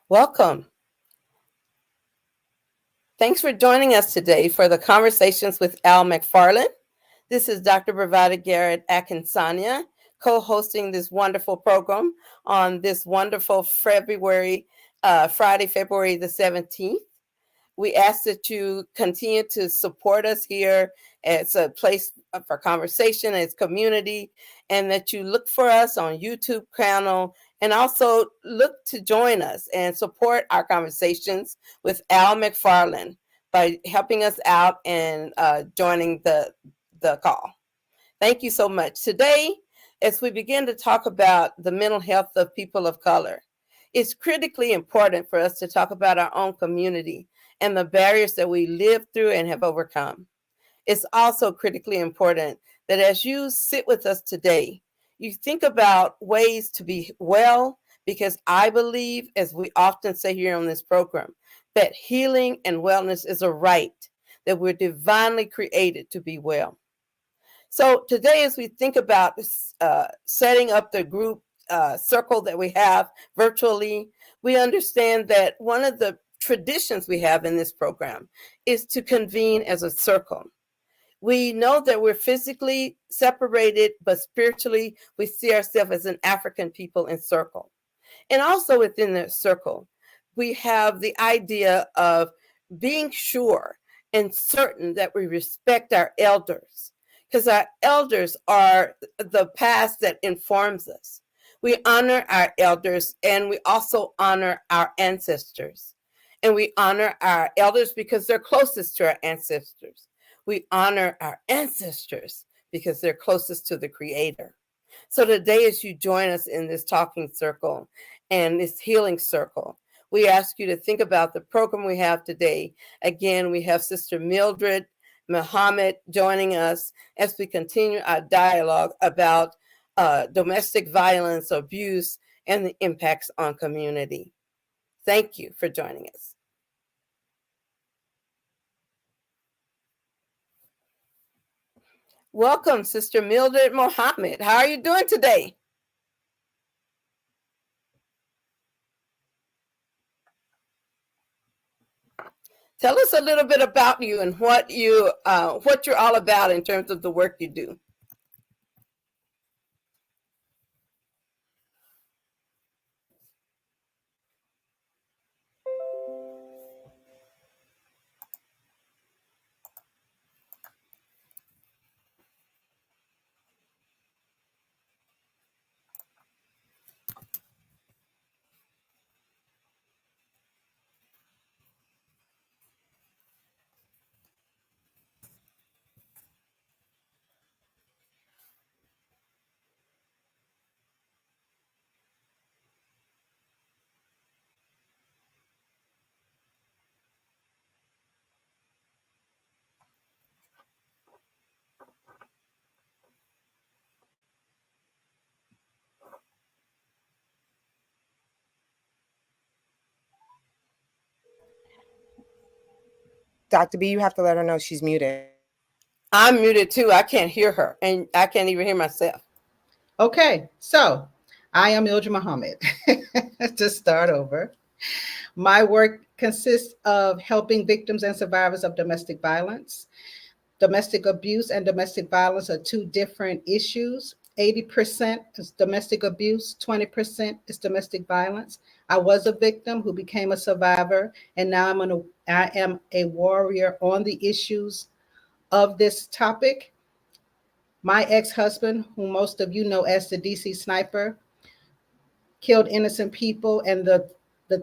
Welcome. Thanks for joining us today for the Conversations with Al McFarlane. This is Dr. Bravada Garrett-Akinsanya, co-hosting this wonderful program on this wonderful Friday, February the 17th. We ask that you continue to support us here. It's a place for conversation, it's community, and that you look for us on YouTube channel and also look to join us and support our conversations with Al McFarlane by helping us out and joining the call. Thank you so much. Today, as we begin to talk about the mental health of people of color, it's critically important for us to talk about our own community and the barriers that we live through and have overcome. It's also critically important that as you sit with us today, you think about ways to be well, because I believe, as we often say here on this program, that healing and wellness is a right, that we're divinely created to be well. So today, as we think about setting up the group circle that we have virtually, we understand that one of the traditions we have in this program is to convene as a circle. We know that we're physically separated, but spiritually, we see ourselves as an African people in circle. And also within the circle, we have the idea of being sure and certain that we respect our elders, because our elders are the past that informs us. We honor our elders, and we also honor our ancestors. And we honor our elders because they're closest to our ancestors. We honor our ancestors because they're closest to the Creator. So today, as you join us in this talking circle and this healing circle, we ask you to think about the program we have today. Again, we have Sister Mildred Muhammed joining us as we continue our dialogue about domestic violence, abuse, and the impacts on community. Thank you for joining us. Welcome, Sister Mildred Muhammed. How are you doing today? Tell us a little bit about you and what you're all about in terms of the work you do. Dr. B, you have to let her know she's muted. I'm muted too. I can't hear her, and I can't even hear myself. Okay, so I am Mildred Muhammed. To start over, my work consists of helping victims and survivors of domestic violence. Domestic abuse and domestic violence are two different issues. 80% is domestic abuse, 20% is domestic violence. I was a victim who became a survivor, and now I am a warrior on the issues of this topic. My ex-husband, who most of you know as the DC sniper, killed innocent people, and the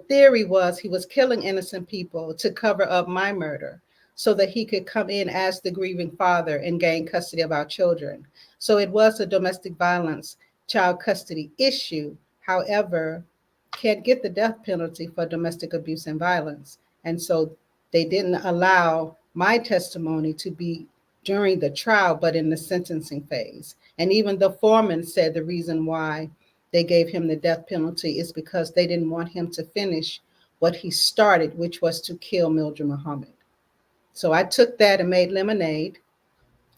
theory was he was killing innocent people to cover up my murder so that he could come in as the grieving father and gain custody of our children. So it was a domestic violence child custody issue. However, can't get the death penalty for domestic abuse and violence. And so they didn't allow my testimony to be during the trial, but in the sentencing phase. And even the foreman said the reason why they gave him the death penalty is because they didn't want him to finish what he started, which was to kill Mildred Muhammed. So I took that and made lemonade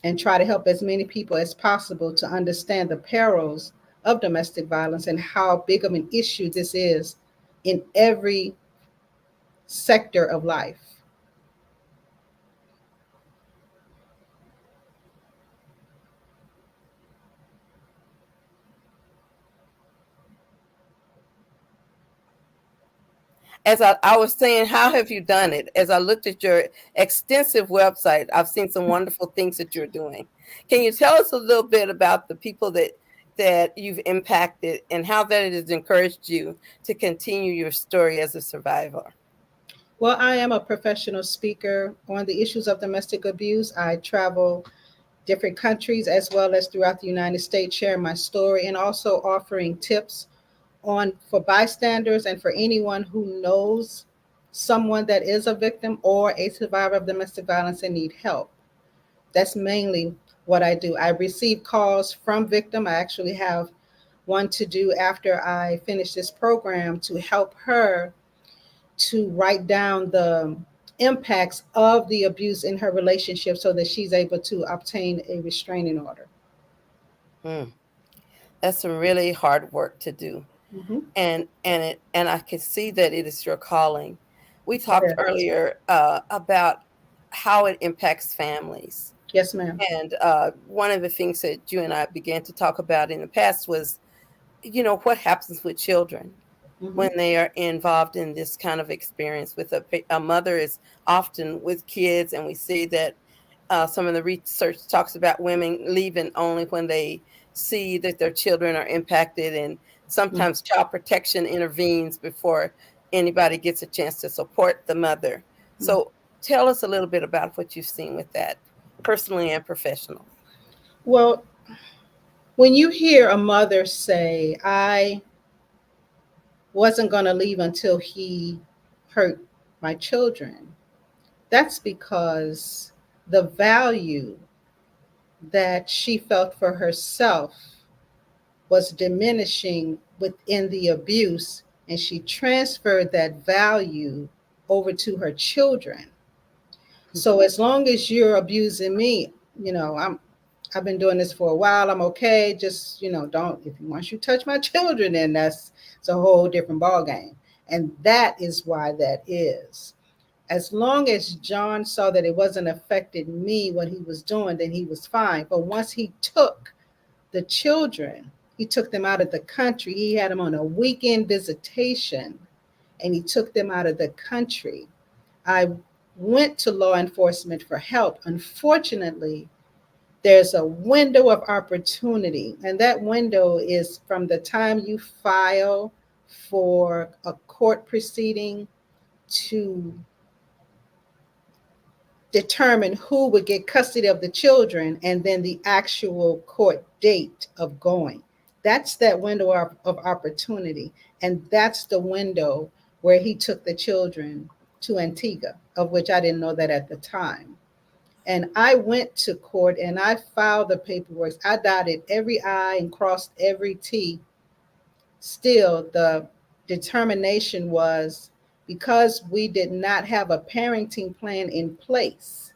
and try to help as many people as possible to understand the perils of domestic violence and how big of an issue this is in every sector of life. As I was saying, how have you done it? As I looked at your extensive website, I've seen some wonderful things that you're doing. Can you tell us a little bit about the people that you've impacted and how that it has encouraged you to continue your story as a survivor? Well, I am a professional speaker on the issues of domestic abuse. I travel different countries as well as throughout the United States, sharing my story and also offering tips on for bystanders and for anyone who knows someone that is a victim or a survivor of domestic violence and need help. That's mainly what I do. I receive calls from victim. I actually have one to do after I finish this program to help her to write down the impacts of the abuse in her relationship so that she's able to obtain a restraining order. That's some really hard work to do. Mm-hmm. And I can see that it is your calling. We talked earlier about how it impacts families. Yes, ma'am. And one of the things that you and I began to talk about in the past was, what happens with children when they are involved in this kind of experience with a mother is often with kids. And we see that some of the research talks about women leaving only when they see that their children are impacted. And sometimes child protection intervenes before anybody gets a chance to support the mother. So tell us a little bit about what you've seen with that, personally and professionally. Well, when you hear a mother say, I wasn't going to leave until he hurt my children, that's because the value that she felt for herself was diminishing within the abuse, and she transferred that value over to her children. So as long as you're abusing me, I've been doing this for a while, I'm okay. Just, don't, if once you touch my children, then it's a whole different ballgame. And that is why that is. As long as John saw that it wasn't affecting me, what he was doing, then he was fine. But once he took the children, he took them out of the country. He had them on a weekend visitation and he took them out of the country. I went to law enforcement for help. Unfortunately, there's a window of opportunity, and that window is from the time you file for a court proceeding to determine who would get custody of the children and then the actual court date of going. That's that window of opportunity. And that's the window where he took the children to Antigua, of which I didn't know that at the time. And I went to court and I filed the paperwork. I dotted every I and crossed every T. Still, the determination was because we did not have a parenting plan in place,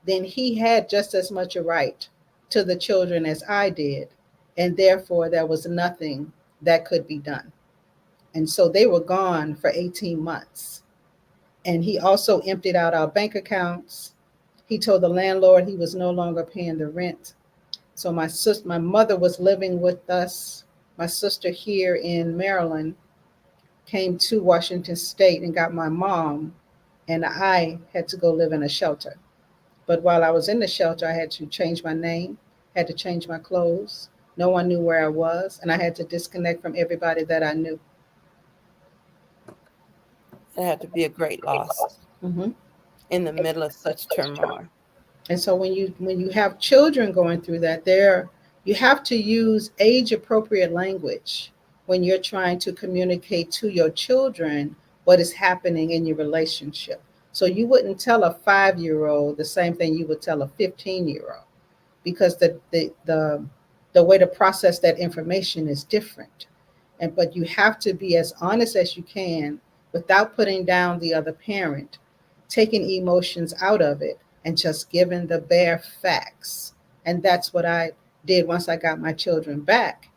then he had just as much a right to the children as I did. And therefore, there was nothing that could be done. And so they were gone for 18 months. And he also emptied out our bank accounts. He told the landlord he was no longer paying the rent. So my mother was living with us. My sister here in Maryland came to Washington State and got my mom, and I had to go live in a shelter. But while I was in the shelter, I had to change my name, had to change my clothes. No one knew where I was, and I had to disconnect from everybody that I knew. It had to be a great loss in the middle of such turmoil. And so when you have children going through that, you have to use age-appropriate language when you're trying to communicate to your children what is happening in your relationship. So you wouldn't tell a 5-year-old the same thing you would tell a 15-year-old, because the way to process that information is different. But you have to be as honest as you can without putting down the other parent, taking emotions out of it, and just giving the bare facts. And that's what I did once I got my children back.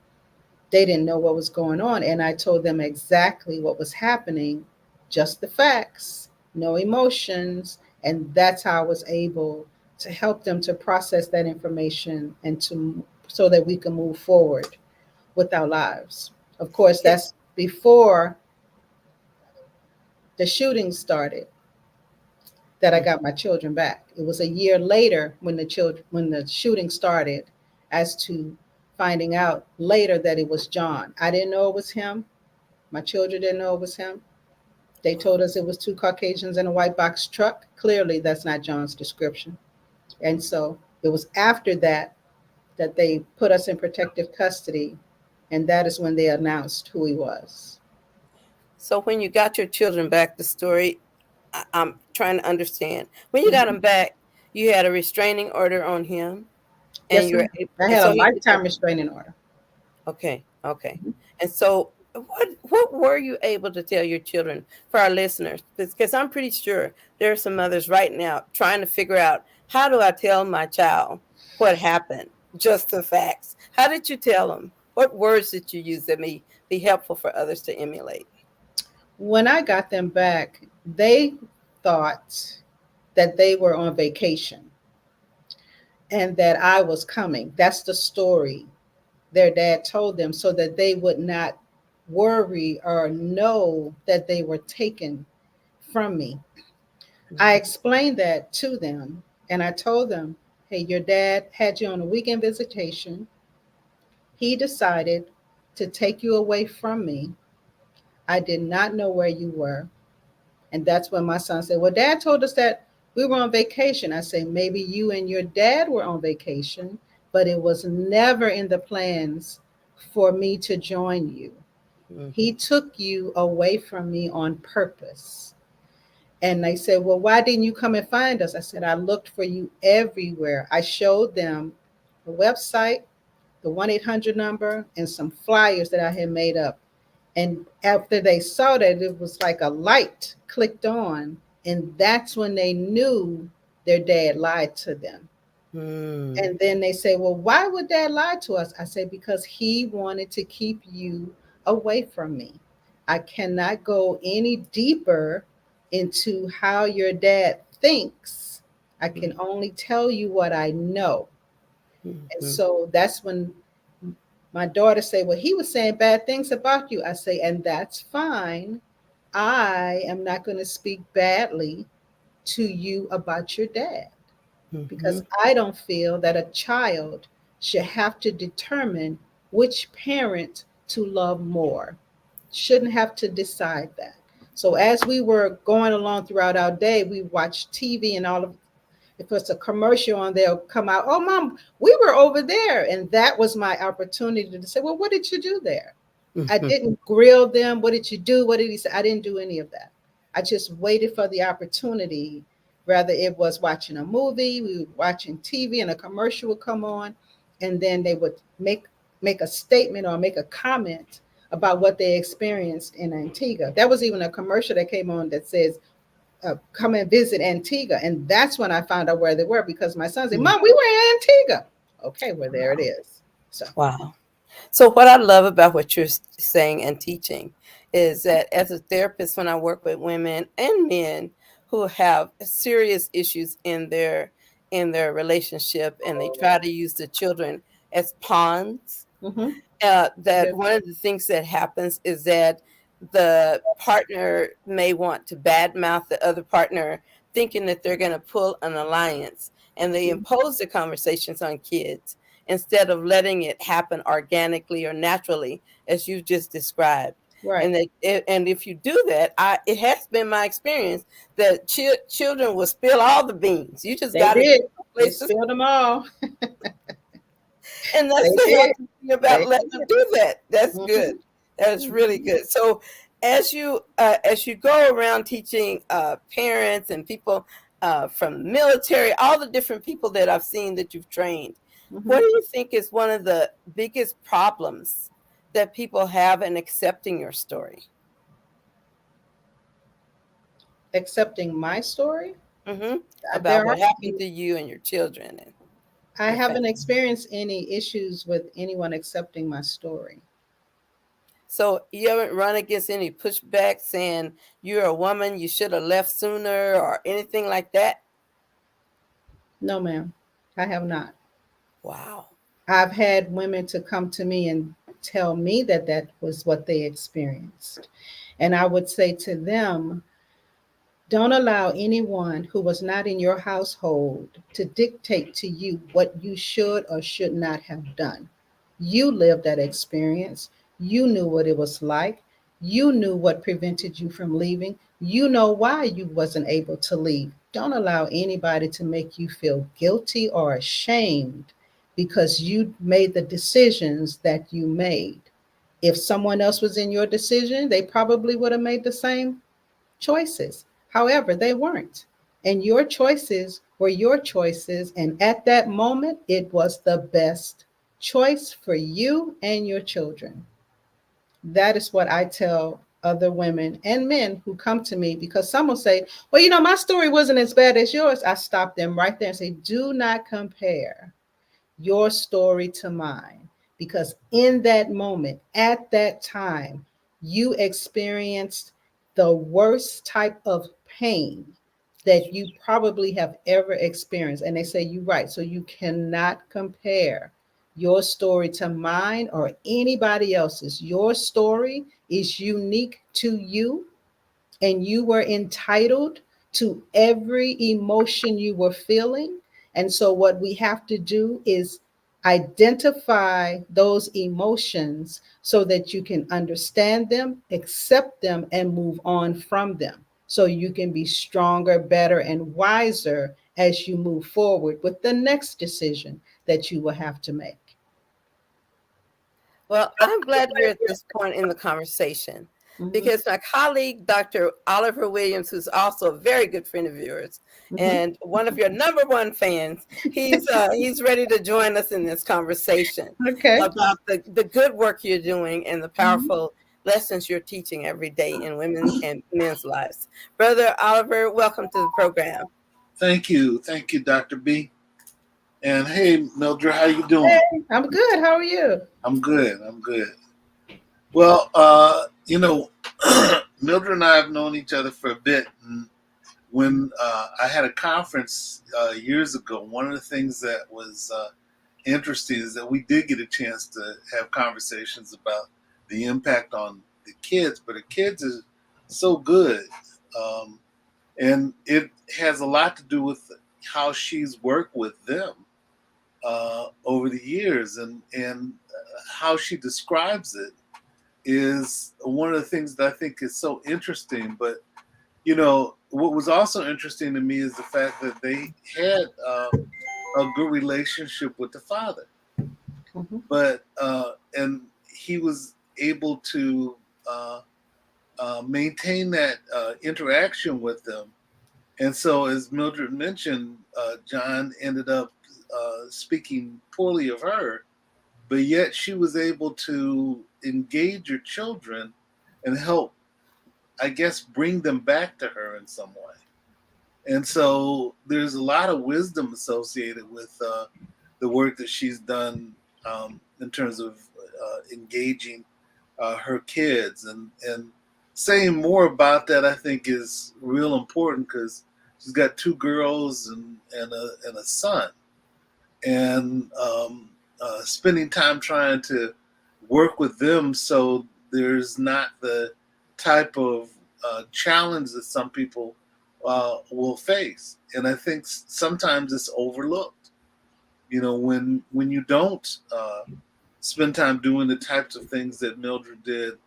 They didn't know what was going on. And I told them exactly what was happening, just the facts, no emotions. And that's how I was able to help them to process that information and to so that we can move forward with our lives. Of course, that's before the shooting started that I got my children back. It was a year later when the shooting started, as to finding out later that it was John. I didn't know it was him. My children didn't know it was him. They told us it was two Caucasians in a white box truck. Clearly, that's not John's description. And so it was after that that they put us in protective custody, and that is when they announced who he was. So when you got your children back, the story, I'm trying to understand. When you got them back, you had a restraining order on him, and Yes, you're ma'am. I had a lifetime restraining order. Okay, okay. And so what were you able to tell your children, for our listeners? Because I'm pretty sure there are some mothers right now trying to figure out, how do I tell my child what happened? Just the facts. How did you tell them? What words did you use that may be helpful for others to emulate? When I got them back, they thought that they were on vacation and that I was coming. That's the story their dad told them, so that they would not worry or know that they were taken from me. I explained that to them, and I told them, hey, your dad had you on a weekend visitation. He decided to take you away from me. I did not know where you were. And that's when my son said, well, Dad told us that we were on vacation. I say, maybe you and your dad were on vacation, but it was never in the plans for me to join you. He took you away from me on purpose. And they said, well, why didn't you come and find us? I said, I looked for you everywhere. I showed them the website, the 1-800 number, and some flyers that I had made up. And after they saw that, it was like a light clicked on. And that's when they knew their dad lied to them. And then they say, well, why would dad lie to us? I say, because he wanted to keep you away from me. I cannot go any deeper into how your dad thinks. I can only tell you what I know. And so that's when my daughter say, well, he was saying bad things about you. I say, and that's fine. I am not going to speak badly to you about your dad, because I don't feel that a child should have to determine which parent to love more. Shouldn't have to decide that. So as we were going along throughout our day, we watched TV, and all of, if it's a commercial on, they'll come out, oh, Mom, we were over there. And that was my opportunity to say, well, what did you do there? I didn't grill them. What did you do? What did he say? I didn't do any of that. I just waited for the opportunity. Rather, it was watching a movie, we were watching TV, and a commercial would come on, and then they would make a statement or make a comment about what they experienced in Antigua. There was even a commercial that came on that says, come and visit Antigua. And that's when I found out where they were, because my son said, Mom, we were in Antigua. Okay, well, there it is. So wow. So what I love about what you're saying and teaching is that as a therapist, when I work with women and men who have serious issues in their relationship, and they try to use the children as pawns, that one of the things that happens is that the partner may want to badmouth the other partner, thinking that they're going to pull an alliance, and they impose the conversations on kids instead of letting it happen organically or naturally, as you just described. Right. And if you do that, it has been my experience that children will spill all the beans. You just got to spill them all. And that's the healthy thing about letting them do that. That's good. That's really good. So as you go around teaching parents and people from the military, all the different people that I've seen that you've trained, what do you think is one of the biggest problems that people have in accepting your story? Accepting my story? About what happened to you and your children. I haven't experienced any issues with anyone accepting my story. So you haven't run against any pushback saying you're a woman, you should have left sooner or anything like that? No, ma'am, I have not. Wow. I've had women to come to me and tell me that that was what they experienced. And I would say to them, don't allow anyone who was not in your household to dictate to you what you should or should not have done. You lived that experience. You knew what it was like. You knew what prevented you from leaving. You know why you wasn't able to leave. Don't allow anybody to make you feel guilty or ashamed because you made the decisions that you made. If someone else was in your decision, they probably would have made the same choices. However, they weren't. And your choices were your choices. And at that moment, it was the best choice for you and your children. That is what I tell other women and men who come to me, because some will say, well, my story wasn't as bad as yours. I stop them right there and say, do not compare your story to mine, because in that moment, at that time, you experienced the worst type of pain that you probably have ever experienced. And they say, you're right. So you cannot compare your story to mine or anybody else's. Your story is unique to you, and you were entitled to every emotion you were feeling. And so, what we have to do is identify those emotions so that you can understand them, accept them, and move on from them. So you can be stronger, better, and wiser as you move forward with the next decision that you will have to make. Well, I'm glad we're at this point in the conversation Mhm, because my colleague, Dr. Oliver Williams, who's also a very good friend of yours mhm. and one of your number one fans, he's ready to join us in this conversation Okay. about the good work you're doing and the Mhm. powerful lessons you're teaching every day in women and men's lives. Brother Oliver, welcome to the program. Thank you. Thank you, Dr. B. And hey, Mildred, how you doing? Hey, I'm good. How are you? I'm good. I'm good. Well, Mildred and I have known each other for a bit. And when I had a conference years ago, one of the things that was interesting is that we did get a chance to have conversations about the impact on the kids, but the kids is so good. Um, and it has a lot to do with how she's worked with them over the years, and how she describes it is one of the things that I think is so interesting. But what was also interesting to me is the fact that they had a good relationship with the father, Mhm. but and he was able to maintain that interaction with them. And so, as Mildred mentioned, John ended up speaking poorly of her, but yet she was able to engage your children and help, I guess, bring them back to her in some way. And so there's a lot of wisdom associated with the work that she's done in terms of engaging her kids, and saying more about that. I think is real important because she's got two girls and a son, and spending time trying to work with them so there's not the type of challenge that some people will face. And I think sometimes it's overlooked. When you don't spend time doing the types of things that Mildred did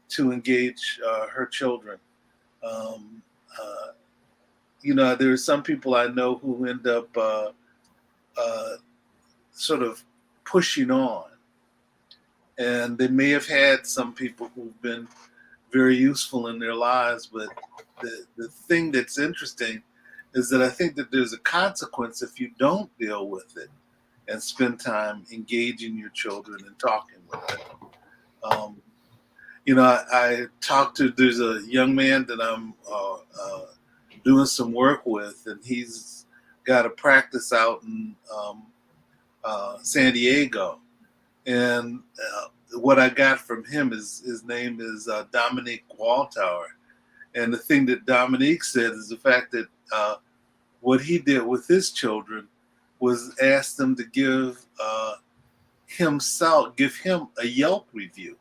to engage her children. Um, there are some people I know who end up uh, sort of pushing on. And they may have had some people who've been very useful in their lives, but the thing that's interesting is that I think that there's a consequence if you don't deal with it and spend time engaging your children and talking with them. Um, I talked to, there's a young man that I'm doing some work with, and he's got a practice out in San Diego. And what I got from him is his name is Dominique Waltower. And the thing that Dominique said is the fact that what he did with his children was ask them to give him a Yelp review,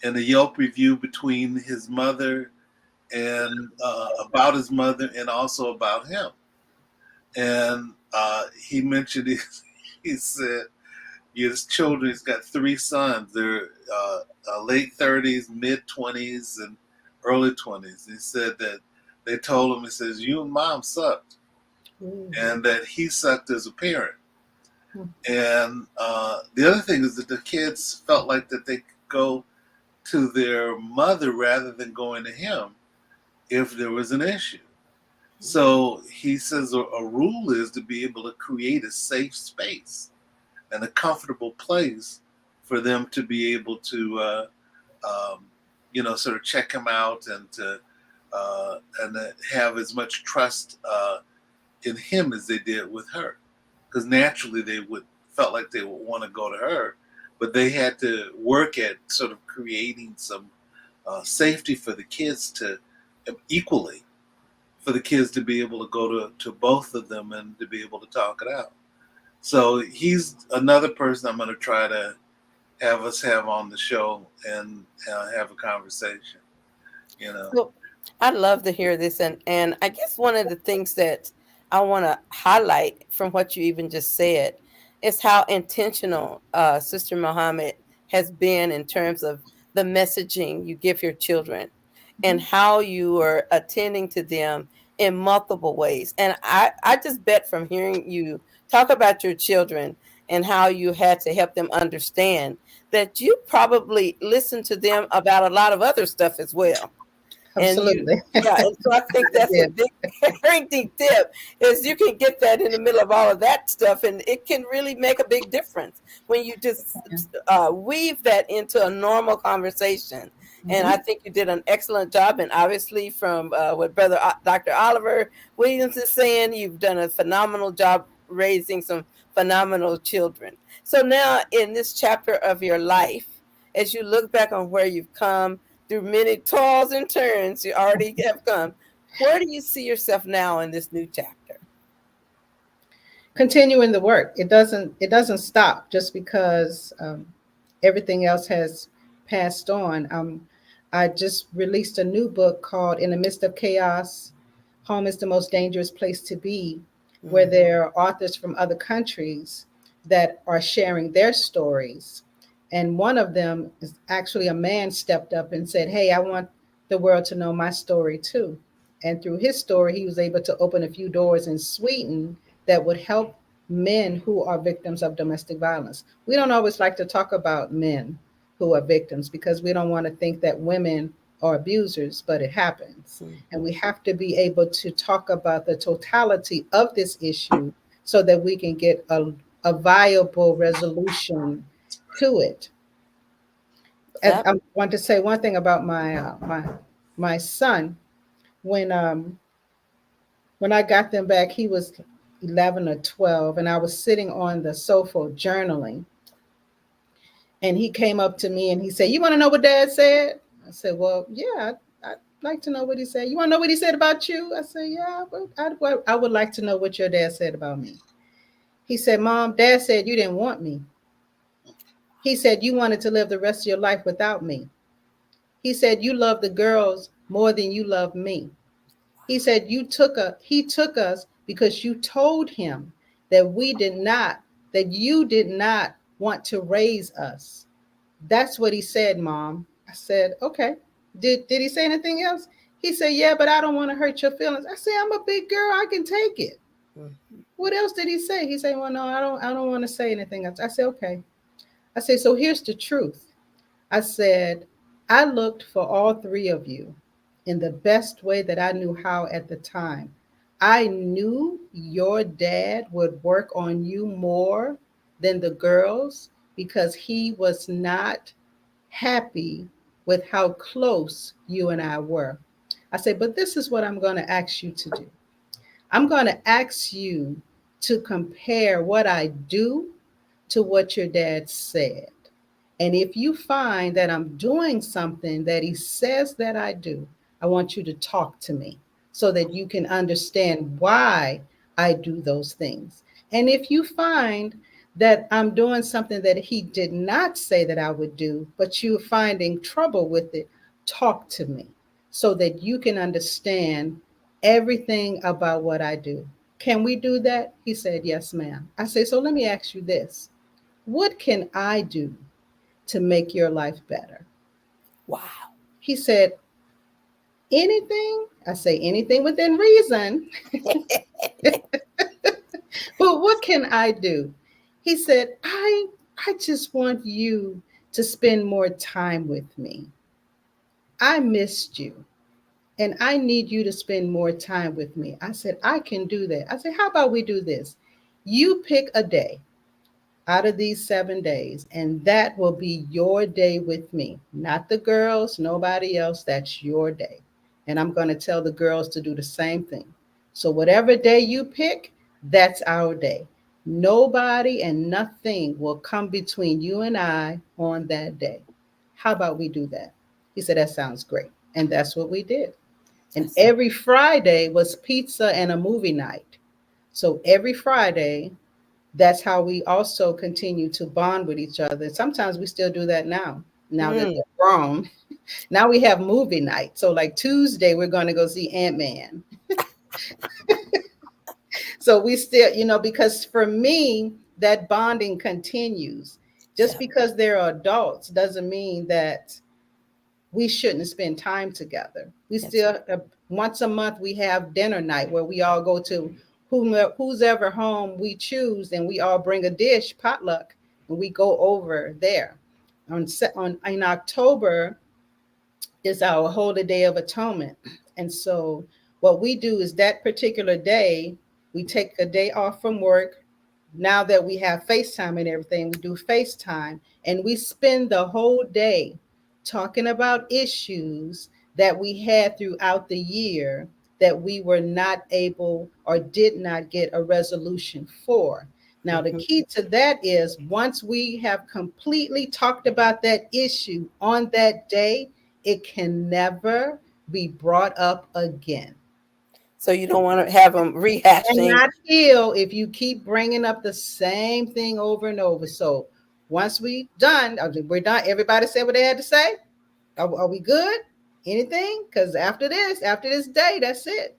and a Yelp review between his mother and about his mother and also about him. And he mentioned he said his children, he's got 3 sons. They're late 30s, mid 20s, and early 20s. He said that they told him, he says, you and mom sucked. Mm-hmm. And that he sucked as a parent. Mm-hmm. And the other thing is that the kids felt like that they could go to their mother rather than going to him if there was an issue. Mm-hmm. So he says a rule is to be able to create a safe space and a comfortable place for them to be able to, sort of check him out and to have as much trust in him as they did with her, because naturally they felt like they would want to go to her, but they had to work at sort of creating some safety for the kids to equally, for the kids to be able to go to both of them and to be able to talk it out. So he's another person I'm going to try to have us have on the show and have a conversation. Well, I'd love to hear this, and I guess one of the things that I want to highlight from what you even just said is how intentional Sister Muhammad has been in terms of the messaging you give your children, mm-hmm. and how you are attending to them in multiple ways. And I just bet from hearing you talk about your children and how you had to help them understand that you probably listened to them about a lot of other stuff as well. Absolutely. And so I think that's a big parenting tip, is you can get that in the middle of all of that stuff, and it can really make a big difference when you just weave that into a normal conversation. Mm-hmm. And I think you did an excellent job. And obviously from what Brother Dr. Oliver Williams is saying, you've done a phenomenal job raising some phenomenal children. So now in this chapter of your life, as you look back on where you've come, through many toils and turns you already have come, where do you see yourself now in this new chapter? Continuing the work. It doesn't stop just because everything else has passed on. I just released a new book called In the Midst of Chaos, Home is the Most Dangerous Place to Be, mm-hmm. where there are authors from other countries that are sharing their stories. And one of them is actually a man stepped up and said, hey, I want the world to know my story too. And through his story, he was able to open a few doors in Sweden that would help men who are victims of domestic violence. We don't always like to talk about men who are victims because we don't want to think that women are abusers, but it happens. Mm-hmm. And we have to be able to talk about the totality of this issue so that we can get a viable resolution to it. And I want to say one thing about my son. When I got them back, he was 11 or 12, and I was sitting on the sofa journaling. And he came up to me and he said, "You want to know what Dad said?" I said, "Well, yeah, I'd like to know what he said." "You want to know what he said about you?" I said, "Yeah, but I would like to know what your dad said about me." He said, "Mom, Dad said you didn't want me. He said you wanted to live the rest of your life without me. He said you love the girls more than you love me. He said he took us because you told him that you did not want to raise us. That's what he said, Mom." I said, "Okay. Did he say anything else?" He said, "Yeah, but I don't want to hurt your feelings." I said, "I'm a big girl. I can take it." Mm-hmm. "What else did he say?" He said, "Well, no, I don't want to say anything else." I said, "Okay." I said, "So here's the truth." I said, "I looked for all 3 of you in the best way that I knew how at the time. I knew your dad would work on you more than the girls because he was not happy with how close you and I were." I said, "But this is what I'm going to ask you to do. I'm going to ask you to compare what I do to what your dad said. And if you find that I'm doing something that he says that I do, I want you to talk to me so that you can understand why I do those things. And if you find that I'm doing something that he did not say that I would do, but you're finding trouble with it, talk to me so that you can understand everything about what I do. Can we do that? He said, yes, ma'am. I say, so let me ask you this. What can I do to make your life better? Wow. He said, anything? I say, anything within reason. But what can I do? He said, I just want you to spend more time with me. I missed you and I need you to spend more time with me. I said, I can do that. I said, how about we do this? You pick a day out of these 7 days, and that will be your day with me, not the girls, nobody else. That's your day. And I'm going to tell the girls to do the same thing. So, whatever day you pick, that's our day. Nobody and nothing will come between you and I on that day. How about we do that? He said, that sounds great. And that's what we did. And every Friday was pizza and a movie night. So, every Friday, that's how we also continue to bond with each other. Sometimes we still do that now that they're grown. Now we have movie night. So like Tuesday, we're going to go see Ant-Man. So we still, because for me, that bonding continues. Just because they're adults doesn't mean that we shouldn't spend time together. We still, once a month, we have dinner night where we all go to who's ever home we choose, and we all bring a dish, potluck, and we go over there. In October is our Holy Day of Atonement. And so what we do is that particular day, we take a day off from work. Now that we have FaceTime and everything, we do FaceTime, and we spend the whole day talking about issues that we had throughout the year that we were not able or did not get a resolution for. Now, the key to that is once we have completely talked about that issue on that day, it can never be brought up again. So you don't want to have them rehashing. And not heal if you keep bringing up the same thing over and over. So once we're done, everybody said what they had to say. Are we good? Anything? Because after this day, that's it.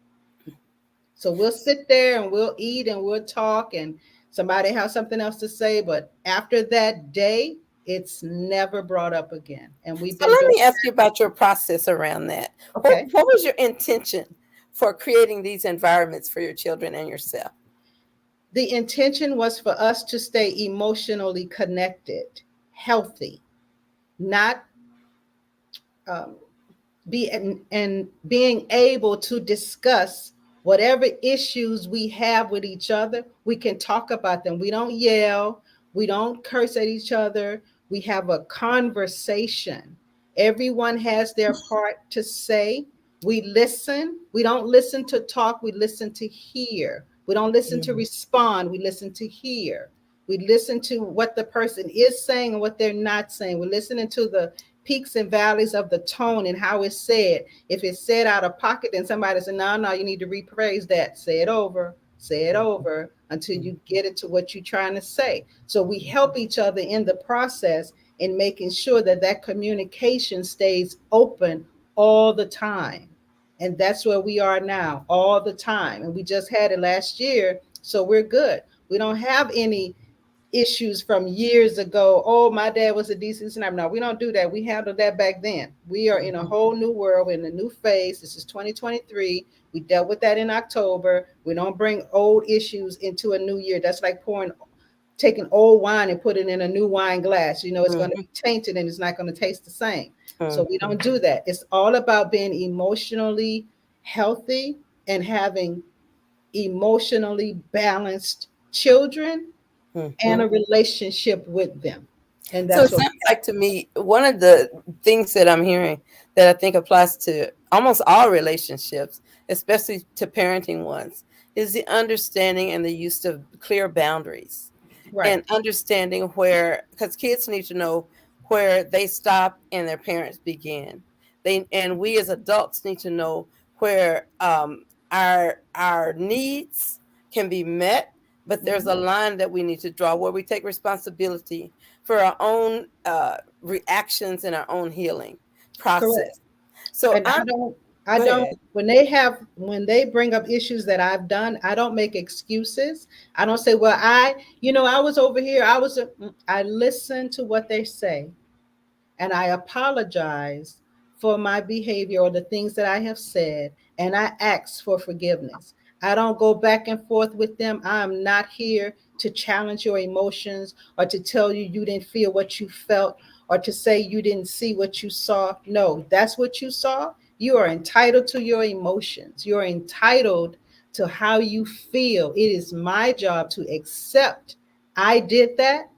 So we'll sit there and we'll eat and we'll talk, and somebody has something else to say. But after that day, it's never brought up again. And So let me ask you about your process around that. Okay. What was your intention for creating these environments for your children and yourself? The intention was for us to stay emotionally connected, healthy, not being able to discuss whatever issues we have with each other. We can talk about them. We don't yell. We don't curse at each other. We have a conversation. Everyone has their part to say. We listen. We don't listen to talk. We listen to hear. We don't listen to respond. We listen to hear. We listen to what the person is saying and what they're not saying. We're listening to the peaks and valleys of the tone and how it's said. If it's said out of pocket, then somebody said, no, you need to rephrase that. Say it over until you get it to what you're trying to say. So we help each other in the process in making sure that that communication stays open all the time. And that's where we are now, all the time. And we just had it last year, so we're good. We don't have any issues from years ago. Oh, my dad was a decent sniper. No, we don't do that. We handled that back then. We are in a whole new world, in a new phase. This is 2023. We dealt with that in October. We don't bring old issues into a new year. That's like taking old wine and putting it in a new wine glass. It's going to be tainted and it's not going to taste the same. So we don't do that. It's all about being emotionally healthy and having emotionally balanced children and a relationship with them. And that's so it sounds like to me, one of the things that I'm hearing that I think applies to almost all relationships, especially to parenting ones, is the understanding and the use of clear boundaries. Right. And understanding because kids need to know where they stop and their parents begin. And we as adults need to know where our needs can be met, but there's a line that we need to draw where we take responsibility for our own reactions and our own healing process. Correct. So And I Go don't, ahead. when they bring up issues that I've done, I don't make excuses. I don't say, well, I was over here. I listen to what they say, and I apologize for my behavior or the things that I have said, and I ask for forgiveness. I don't go back and forth with them. I'm not here to challenge your emotions or to tell you you didn't feel what you felt or to say you didn't see what you saw. No, that's what you saw. You are entitled to your emotions. You're entitled to how you feel. It is my job to accept I did that,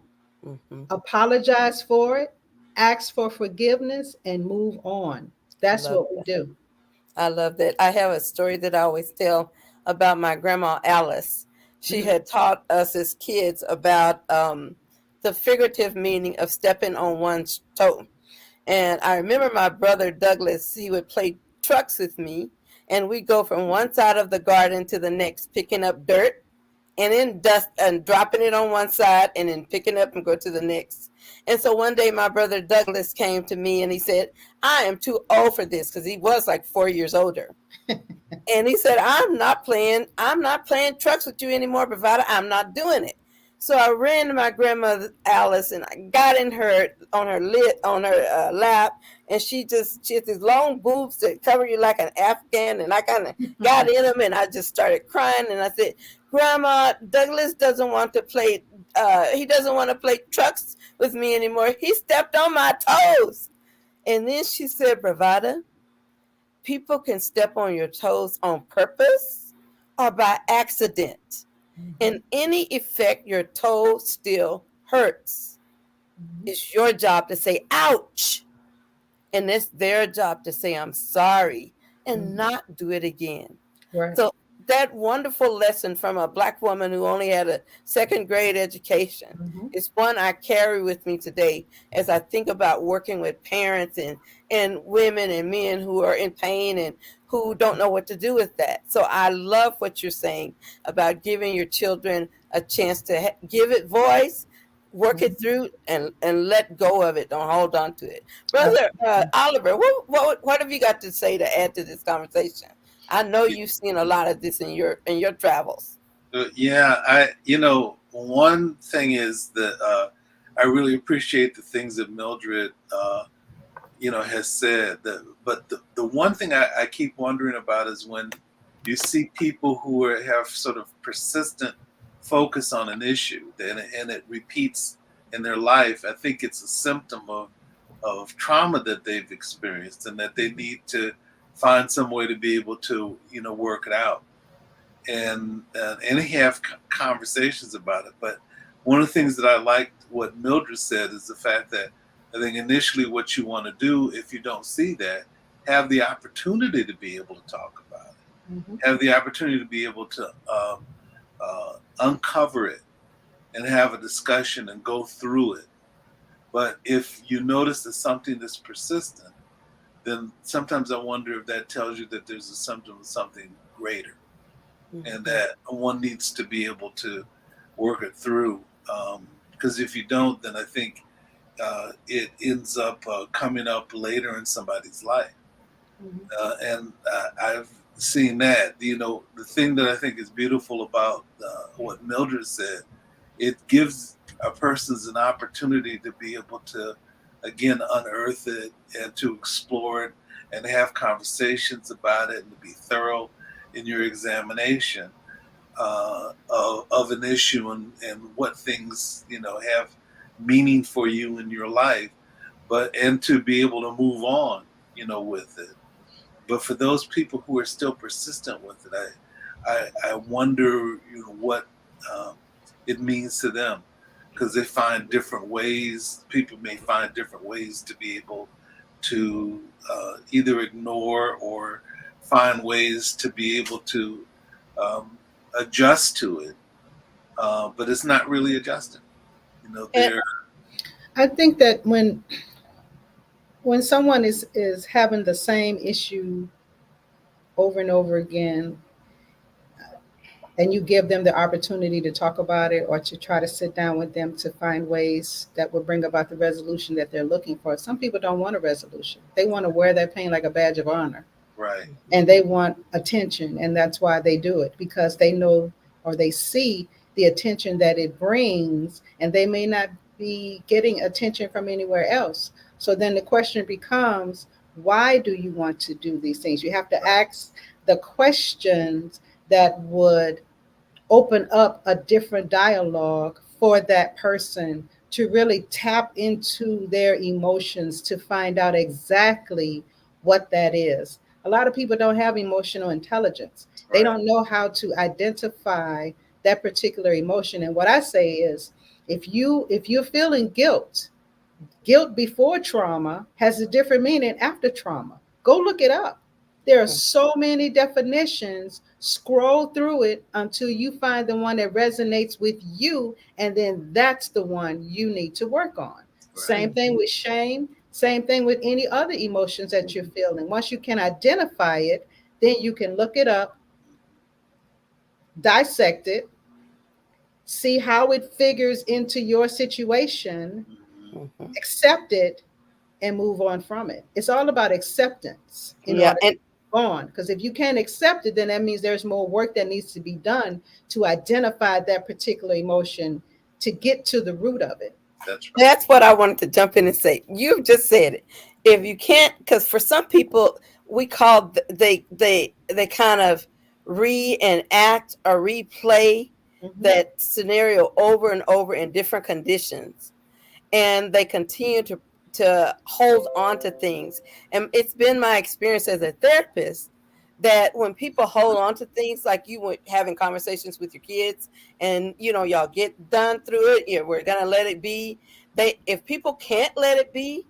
Mhm. apologize for it, ask for forgiveness, and move on. That's Love what we that. do. I love that. I have a story that I always tell about my grandma Alice. She Mhm. had taught us as kids about the figurative meaning of stepping on one's toe. And I remember my brother Douglas, he would play trucks with me, and we'd go from one side of the garden to the next, picking up dirt and then dust and dropping it on one side and then picking up and go to the next. And so one day my brother Douglas came to me and he said, I am too old for this, because he was like 4 years older. And he said, I'm not playing trucks with you anymore, Bravada. I'm not doing it. So I ran to my grandmother Alice and I got in her on her lap, and she has these long boobs that cover you like an Afghan, and I kind of got in them and I just started crying, and I said, Grandma, Douglas doesn't want to play. He doesn't want to play trucks with me anymore. He stepped on my toes. And then she said, Bravada, people can step on your toes on purpose or by accident. In any effect, your toe still hurts. It's your job to say, ouch. And it's their job to say, I'm sorry, and not do it again. Right. So that wonderful lesson from a Black woman who only had a second grade education is one I carry with me today as I think about working with parents and women and men who are in pain and who don't know what to do with that. So I love what you're saying about giving your children a chance to give it voice, work it through, and let go of it. Don't hold on to it. Brother Oliver, what have you got to say to add to this conversation? I know you've seen a lot of this in your travels. Yeah, one thing is that I really appreciate the things that Mildred, has said. But the one thing I keep wondering about is when you see people who have sort of persistent focus on an issue and it repeats in their life. I think it's a symptom of trauma that they've experienced, and that they need to find some way to be able to work it out and have conversations about it. But one of the things that I liked what Mildred said is the fact that I think initially what you want to do, if you don't see that, have the opportunity to be able to talk about it, have the opportunity to be able to uncover it and have a discussion and go through it. But if you notice that something that's persistent, then sometimes I wonder if that tells you that there's a symptom of something greater, and that one needs to be able to work it through. Because if you don't, then I think it ends up coming up later in somebody's life. And I've seen that. The thing that I think is beautiful about what Mildred said, it gives a person an opportunity to be able to, again, unearth it and to explore it and have conversations about it and to be thorough in your examination of an issue and what things have meaning for you in your life, and to be able to move on with it. But for those people who are still persistent with it, I wonder what it means to them, because they find different ways. People may find different ways to be able to either ignore or find ways to be able to adjust to it, but it's not really adjusting. And I think that when someone is having the same issue over and over again, and you give them the opportunity to talk about it or to try to sit down with them to find ways that will bring about the resolution that they're looking for. Some people don't want a resolution. They want to wear that pain like a badge of honor. Right. And they want attention, and that's why they do it, because they know or they see the attention that it brings, and they may not be getting attention from anywhere else. So then the question becomes, why do you want to do these things? You have to ask the questions that would open up a different dialogue for that person to really tap into their emotions to find out exactly what that is. A lot of people don't have emotional intelligence. They Right. don't know how to identify that particular emotion. And what I say is, if you're feeling guilt before trauma has a different meaning after trauma. Go look it up. There are so many definitions. Scroll through it until you find the one that resonates with you, and then that's the one you need to work on. Right. Same thing with shame, same thing with any other emotions that you're feeling. Once you can identify it, then you can look it up, dissect it, see how it figures into your situation, Mhm. accept it, and move on from it. It's all about acceptance in Yeah, order to move on. Because if you can't accept it, then that means there's more work that needs to be done to identify that particular emotion to get to the root of it. That's right. that's what I wanted to jump in and say. You just said it. If you can't, because for some people, we call they kind of reenact or replay Mhm. that scenario over and over in different conditions, and they continue to hold on to things. And it's been my experience as a therapist that when people hold on to things, like you were having conversations with your kids, and y'all get done through it, we're gonna let it be. If people can't let it be,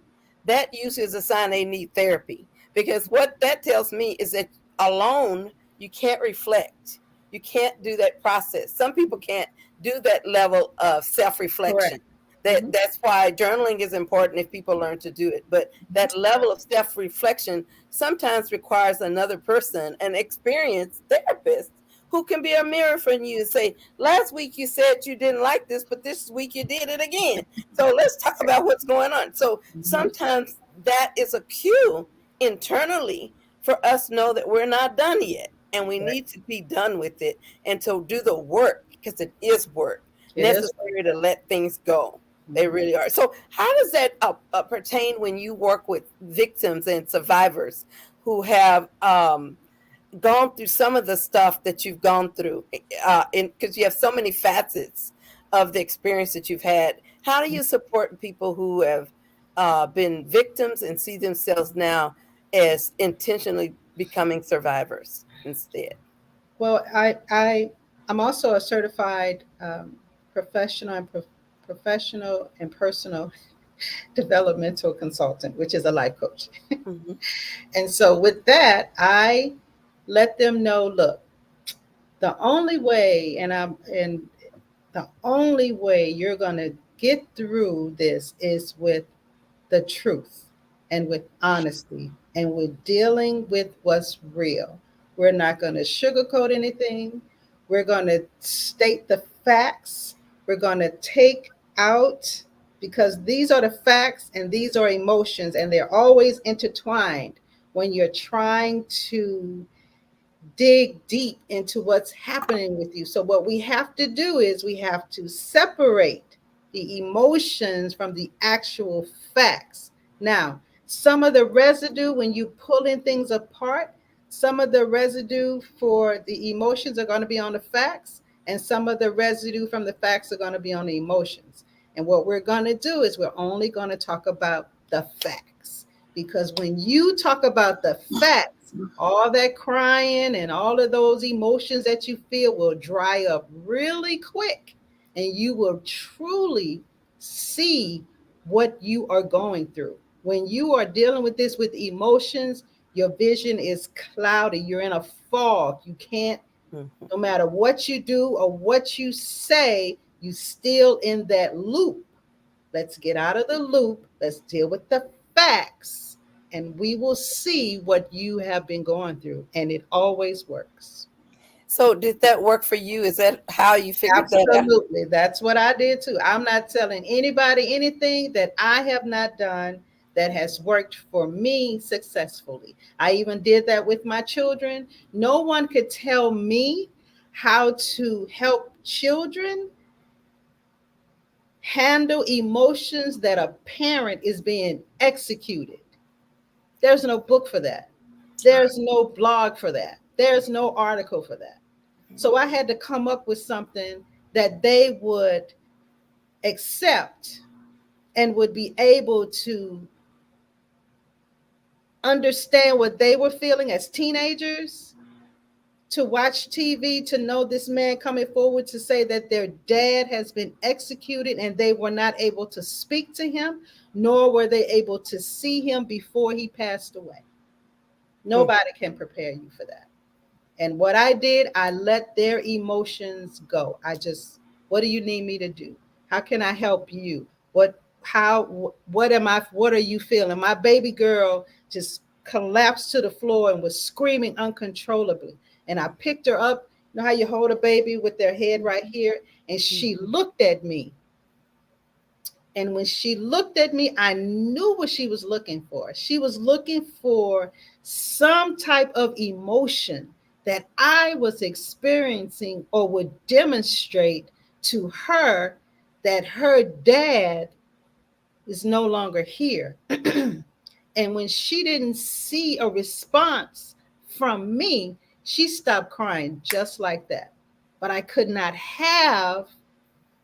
that usually is a sign they need therapy, because what that tells me is that alone you can't reflect. You can't do that process. Some people can't do that level of self-reflection. Correct. Mhm. That's why journaling is important if people learn to do it. But that level of self-reflection sometimes requires another person, an experienced therapist, who can be a mirror for you and say, last week you said you didn't like this, but this week you did it again. So let's talk about what's going on. So sometimes that is a cue internally for us to know that we're not done yet. And we need to be done with it and to do the work, because it is work It is. necessary to let things go. They really are. So, how does that pertain when you work with victims and survivors who have gone through some of the stuff that you've gone through? Because you have so many facets of the experience that you've had. How do you support people who have been victims and see themselves now as intentionally becoming survivors instead? Well, I'm also a certified professional and professional and personal developmental consultant, which is a life coach. Mhm. And so with that, I let them know, look, the only way, and the only way you're going to get through this is with the truth and with honesty and with dealing with what's real. We're not going to sugarcoat anything. We're going to state the facts. We're going to take out, because these are the facts and these are emotions, and they're always intertwined when you're trying to dig deep into what's happening with you. So, what we have to do is we have to separate the emotions from the actual facts. Now, some of the residue, when you pulling things apart, some of the residue for the emotions are going to be on the facts, and some of the residue from the facts are going to be on the emotions. And what we're going to do is we're only going to talk about the facts. Because when you talk about the facts, all that crying and all of those emotions that you feel will dry up really quick, and you will truly see what you are going through. When you are dealing with this with emotions, your vision is cloudy. You're in a fog. You can't, Mhm. no matter what you do or what you say, you still in that loop Let's get out of the loop. Let's deal with the facts, and we will see what you have been going through. And it always works. So did that work for you? Is that how you figured that out? Absolutely. That's what I did too. I'm not telling anybody anything that I have not done that has worked for me successfully. I even did that with my children. No one could tell me how to help children handle emotions that a parent is being executed. There's no book for that. There's no blog for that. There's no article for that. So I had to come up with something that they would accept and would be able to understand what they were feeling as teenagers, to watch TV, to know this man coming forward to say that their dad has been executed and they were not able to speak to him, nor were they able to see him before he passed away. Nobody can prepare you for that. And what I did, I let their emotions go. What do you need me to do? How can I help you? What are you feeling? My baby girl just collapsed to the floor and was screaming uncontrollably. And I picked her up. You know how you hold a baby with their head right here? And she looked at me. And when she looked at me, I knew what she was looking for. She was looking for some type of emotion that I was experiencing or would demonstrate to her that her dad is no longer here. And when she didn't see a response from me, she stopped crying just like that. But I could not have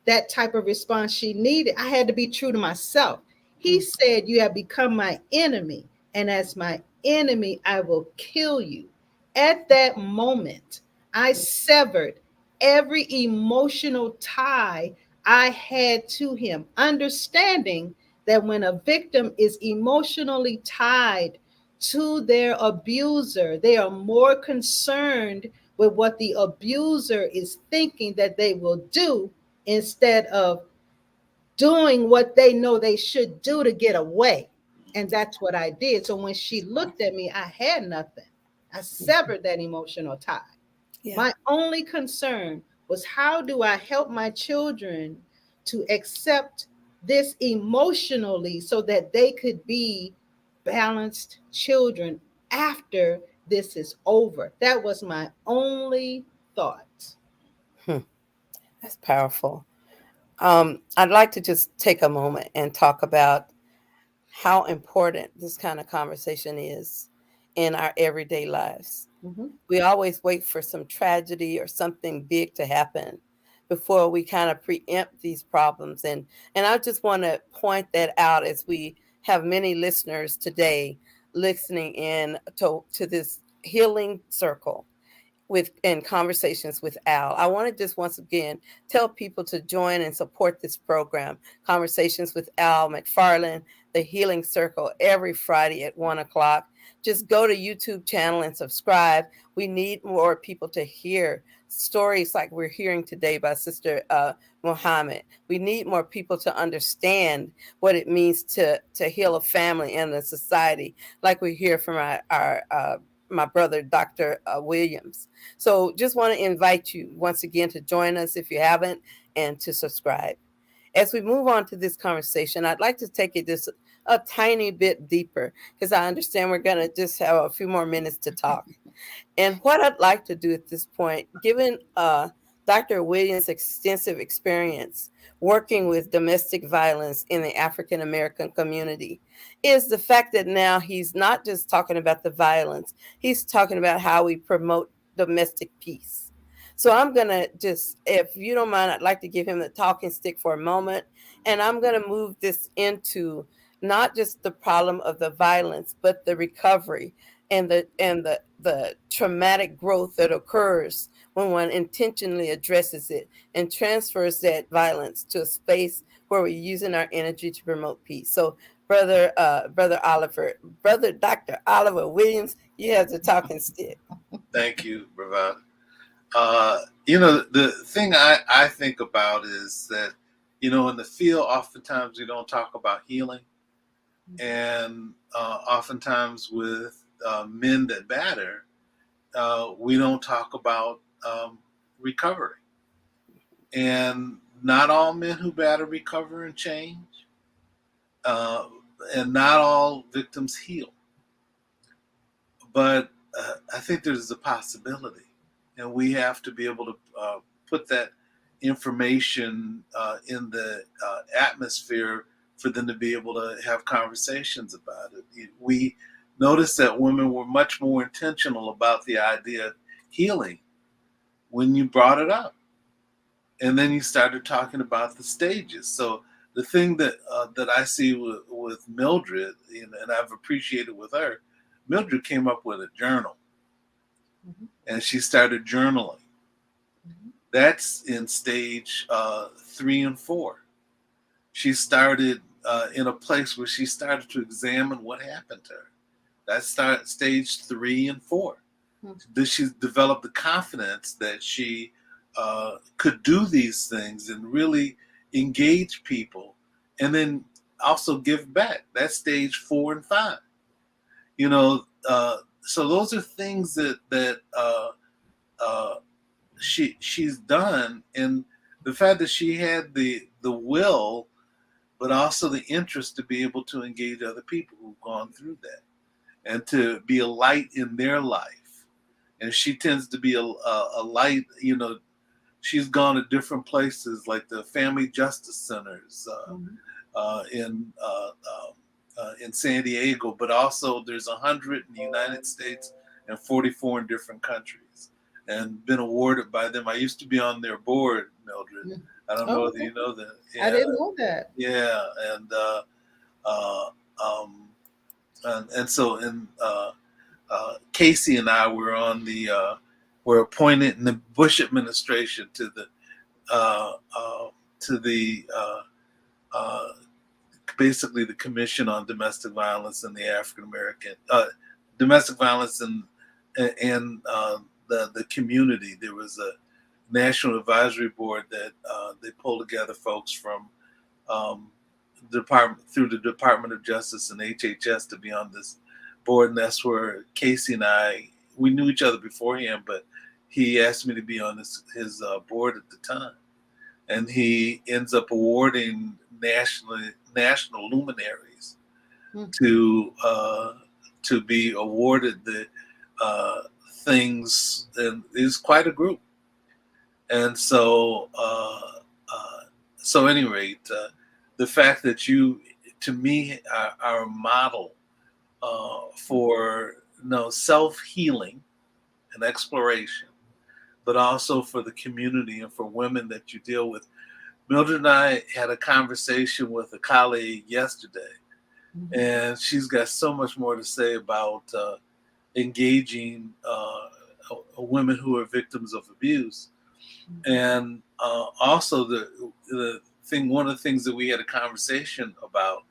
that type of response she needed. I had to be true to myself. He said, "You have become my enemy, and as my enemy, I will kill you." At that moment, I severed every emotional tie I had to him, understanding that when a victim is emotionally tied to their abuser, they are more concerned with what the abuser is thinking that they will do instead of doing what they know they should do to get away. And that's what I did. So when she looked at me, I had nothing. I severed that emotional tie. Yeah. My only concern was, how do I help my children to accept this emotionally so that they could be balanced children after this is over? That was my only thought. That's powerful. I'd like to just take a moment and talk about how important this kind of conversation is in our everyday lives. Mm-hmm. We always wait for some tragedy or something big to happen before we kind of preempt these problems. And I just want to point that out as we have many listeners today listening in to this healing circle in Conversations with Al. I want to just once again tell people to join and support this program, Conversations with Al McFarlane, the Healing Circle, every Friday at 1:00. Just go to YouTube channel and subscribe. We need more people to hear stories like we're hearing today by Sister Muhammad. We need more people to understand what it means to heal a family and a society, like we hear from our my brother, Dr. Williams. So just want to invite you once again to join us if you haven't, and to subscribe. As we move on to this conversation, I'd like to take it just a tiny bit deeper, because I understand we're going to just have a few more minutes to talk. And what I'd like to do at this point, given Dr. Williams' extensive experience working with domestic violence in the African American community, is the fact that now he's not just talking about the violence, he's talking about how we promote domestic peace. So I'm going to just, if you don't mind, I'd like to give him the talking stick for a moment. And I'm going to move this into not just the problem of the violence, but the recovery and the traumatic growth that occurs when one intentionally addresses it and transfers that violence to a space where we're using our energy to promote peace. So Brother Dr. Oliver Williams, you have the talking stick. Thank you, Bravada. The thing I think about is that You know, in the field, oftentimes we don't talk about healing. And oftentimes with men that batter, we don't talk about recovery. And not all men who batter recover and change. And not all victims heal. But I think there's a possibility. And we have to be able to put that information in the atmosphere for them to be able to have conversations about it. We noticed that women were much more intentional about the idea of healing when you brought it up. And then you started talking about the stages. So the thing that I see with Mildred, and I've appreciated with her, Mildred came up with a journal. Mm-hmm. And she started journaling. Mm-hmm. That's in stage 3 and 4. She started in a place where she started to examine what happened to her. That's stage 3 and 4. Mm-hmm. She developed the confidence that she could do these things and really engage people, and then also give back. That's stage 4 and 5. You know, so those are things that she's done, and the fact that she had the will, but also the interest to be able to engage other people who've gone through that, and to be a light in their life. And she tends to be a light. You know, she's gone to different places like the family justice centers in San Diego, but also there's 100 in the United States and 44 in different countries, and been awarded by them. I used to be on their board, Mildred. I don't know whether you know that. Yeah. I didn't know that. Yeah, and so Casey and I were on were appointed in the Bush administration to the basically the Commission on Domestic Violence and the African American domestic violence and the community. There was a national advisory board that they pulled together folks from the Department of Justice and HHS to be on this board, and that's where Casey and we knew each other beforehand, but he asked me to be on his board at the time, and he ends up awarding national luminaries to be awarded the things, and it's quite a group. And so so at any rate, the fact that you, to me, are a model for self-healing and exploration, but also for the community and for women that you deal with. Mildred and I had a conversation with a colleague yesterday, and she's got so much more to say about engaging women who are victims of abuse. And also one of the things that we had a conversation about,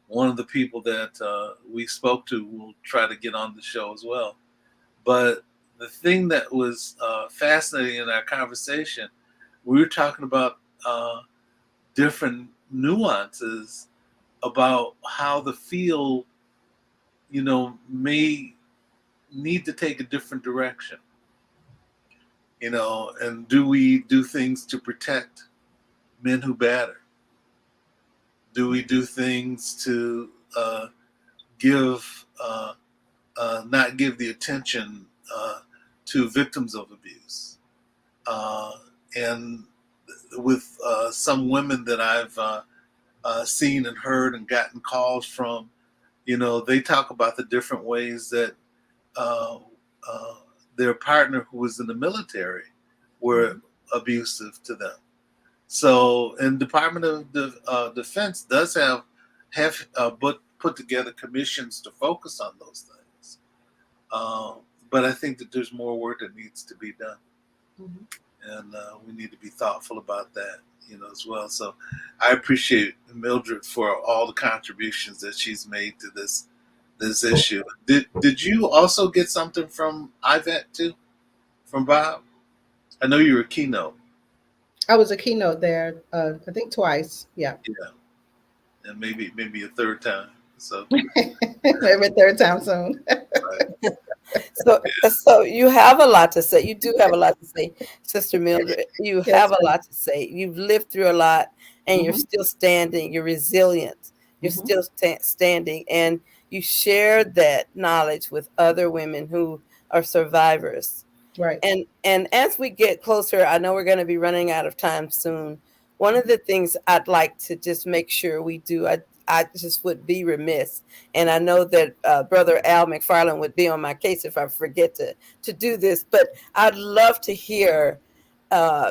one of the people that we spoke to will try to get on the show as well. But the thing that was fascinating in our conversation, we were talking about different nuances about how the field, may need to take a different direction. And do we do things to protect men who batter? Do we do things to not give the attention to victims of abuse? And with some women that I've seen and heard and gotten calls from, they talk about the different ways that their partner who was in the military were abusive to them. So, and Department of Defense does have put together commissions to focus on those things. But I think that there's more work that needs to be done. And we need to be thoughtful about that, as well. So I appreciate Mildred for all the contributions that she's made to this issue. Did you also get something from IVET too, from Bob? I know you were a Keynote. I was a keynote there, I think twice. Yeah. Yeah, and maybe a third time. So Maybe third time soon. right. So you have a lot to say. You do have a lot to say, Sister Mildred. You Yes, have a ma'am. lot to say. You've lived through a lot, and you're Hmm. still standing. You're resilient. You're Hmm. still standing, and you share that knowledge with other women who are survivors. Right. And as we get closer, I know we're going to be running out of time soon. One of the things I'd like to just make sure we do, I just would be remiss, and I know that Brother Al McFarlane would be on my case if I forget to do this. But I'd love to hear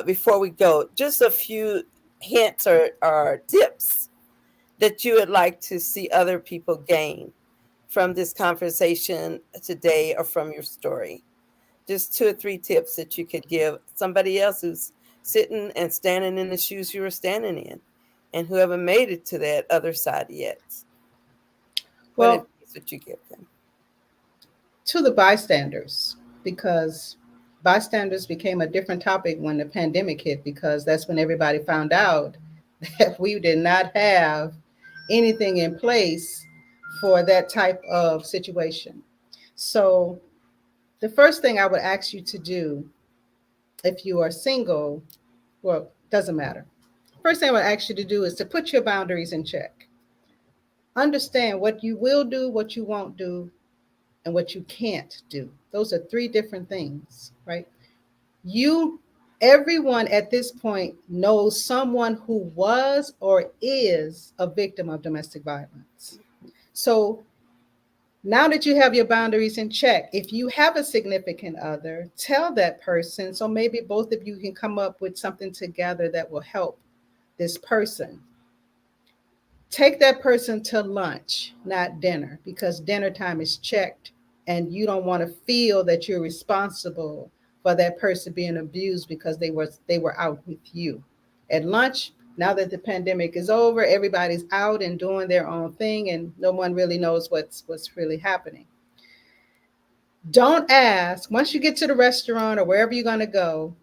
before we go just a few hints or tips that you would like to see other people gain from this conversation today or from your story. Just two or three tips that you could give somebody else who's sitting and standing in the shoes you were standing in and who haven't made it to that other side yet. What Well, advice would you give them? to the bystanders, because bystanders became a different topic when the pandemic hit, because that's when everybody found out that we did not have anything in place for that type of situation. So, the first thing I would ask you to do if you are single, well, doesn't matter. First thing I would ask you to do is to put your boundaries in check. Understand what you will do, what you won't do, and what you can't do. Those are three different things, right? You, everyone at this point knows someone who was or is a victim of domestic violence. So now that you have your boundaries in check, if you have a significant other, tell that person so maybe both of you can come up with something together that will help this person. Take that person to lunch, not dinner, because dinner time is checked and you don't want to feel that you're responsible for that person being abused because they were out with you. At lunch, now that the pandemic is over, everybody's out and doing their own thing and no one really knows what's really happening. Don't ask once you get to the restaurant or wherever you're going to go,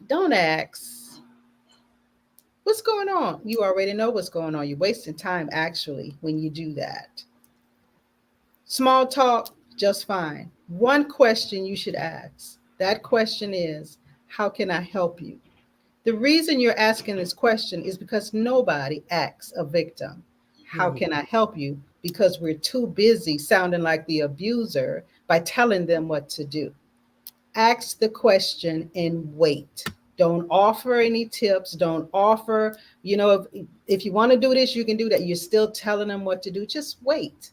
don't ask what's going on. You already know what's going on. You're wasting time actually when you do that. Small talk, just fine. One question you should ask. That question is, how can I help you? The reason you're asking this question is because nobody asks a victim, how Mhm. can I help you? Because we're too busy sounding like the abuser by telling them what to do. Ask the question and wait. Don't offer any tips. Don't offer, if you want to do this, you can do that. You're still telling them what to do. Just wait.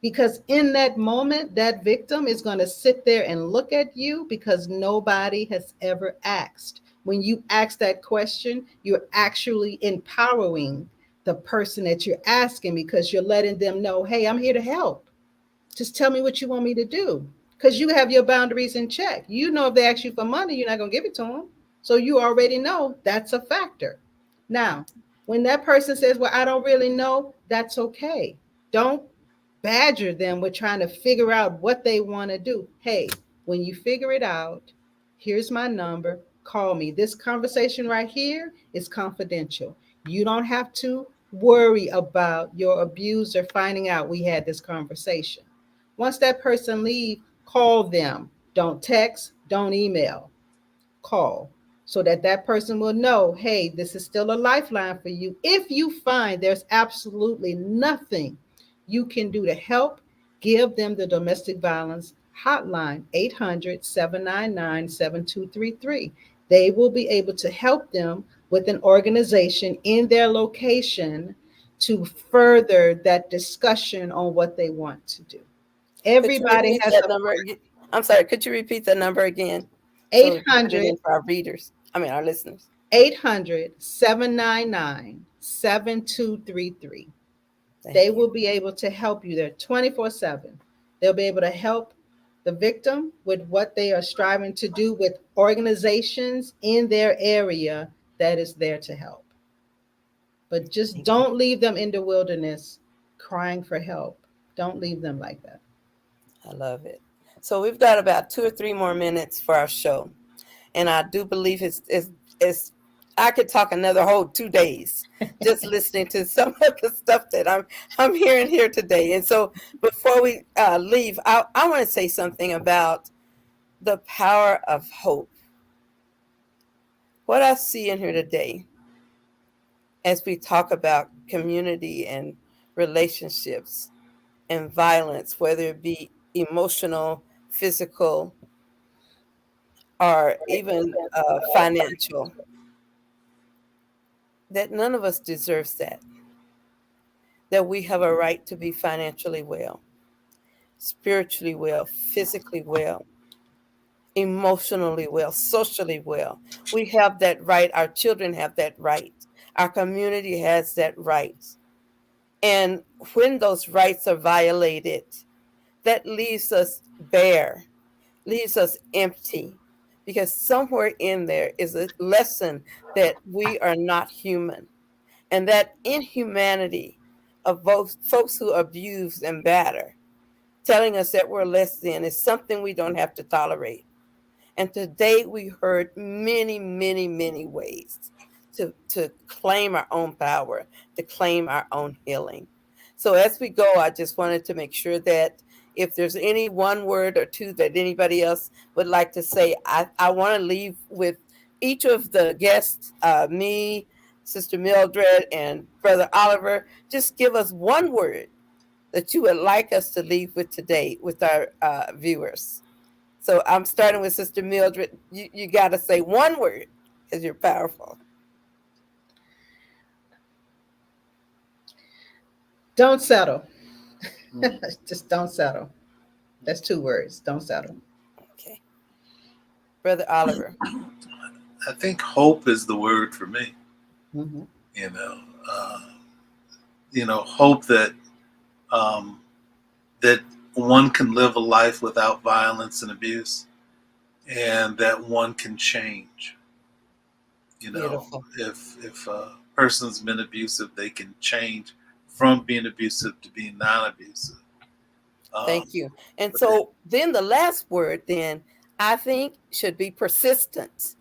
Because in that moment, that victim is going to sit there and look at you because nobody has ever asked. When you ask that question, you're actually empowering the person that you're asking because you're letting them know, hey, I'm here to help. Just tell me what you want me to do because you have your boundaries in check. You know, if they ask you for money, you're not going to give it to them. So you already know that's a factor. Now, when that person says, well, I don't really know, that's okay. Don't badger them with trying to figure out what they want to do. Hey, when you figure it out, here's my number. Call me. This conversation right here is confidential. You don't have to worry about your abuser finding out we had this conversation. Once that person leave, call them. Don't text, don't email, call so that that person will know, hey, this is still a lifeline for you. If you find there's absolutely nothing you can do to help, give them the domestic violence hotline, 800-799-7233. They will be able to help them with an organization in their location to further that discussion on what they want to do. Could you Everybody repeat has that a number again? I'm sorry. Could you repeat that number again so eight we can put it hundred in for our readers? I mean, our listeners. 800-799-7233. Thank They you. will be able to help you there 24/7. They'll be able to help the victim with what they are striving to do with organizations in their area that is there to help. But just Thank you. don't leave them in the wilderness crying for help. Don't leave them like that. I love it. So we've got about 2 or 3 more minutes for our show, and I do believe it's I could talk another whole 2 days just listening to some of the stuff that I'm hearing here today. And so before we leave, I want to say something about the power of hope. What I see in here today, as we talk about community and relationships and violence, whether it be emotional, physical, or even financial, that none of us deserves that. That we have a right to be financially well, spiritually well, physically well, emotionally well, socially well. We have that right. Our children have that right. Our community has that right. And when those rights are violated, that leaves us bare, leaves us empty, because somewhere in there is a lesson that we are not human. And that inhumanity of both folks who abuse and batter, telling us that we're less than, is something we don't have to tolerate. And today we heard many, many, many ways to claim our own power, to claim our own healing. So as we go, I just wanted to make sure that if there's any one word or two that anybody else would like to say, I want to leave with each of the guests, me, Sister Mildred, and Brother Oliver. Just give us one word that you would like us to leave with today with our viewers. So I'm starting with Sister Mildred. You got to say one word because you're powerful. Don't settle. Just don't settle. That's 2 words. Don't settle. Okay. Brother Oliver. I think hope is the word for me. Mm-hmm. Hope that that one can live a life without violence and abuse, and that one can change. Beautiful. If a person's been abusive, they can change from being abusive to being non-abusive. Thank you. And so then the last word then I think should be persistence.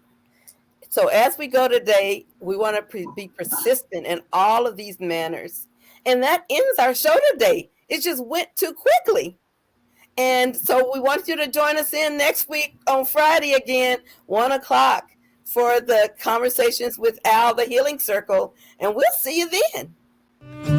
So as we go today, we want to be persistent in all of these manners. And that ends our show today. It just went too quickly. And so we want you to join us in next week on Friday again, 1:00 for the Conversations with Al, the Healing Circle. And we'll see you then.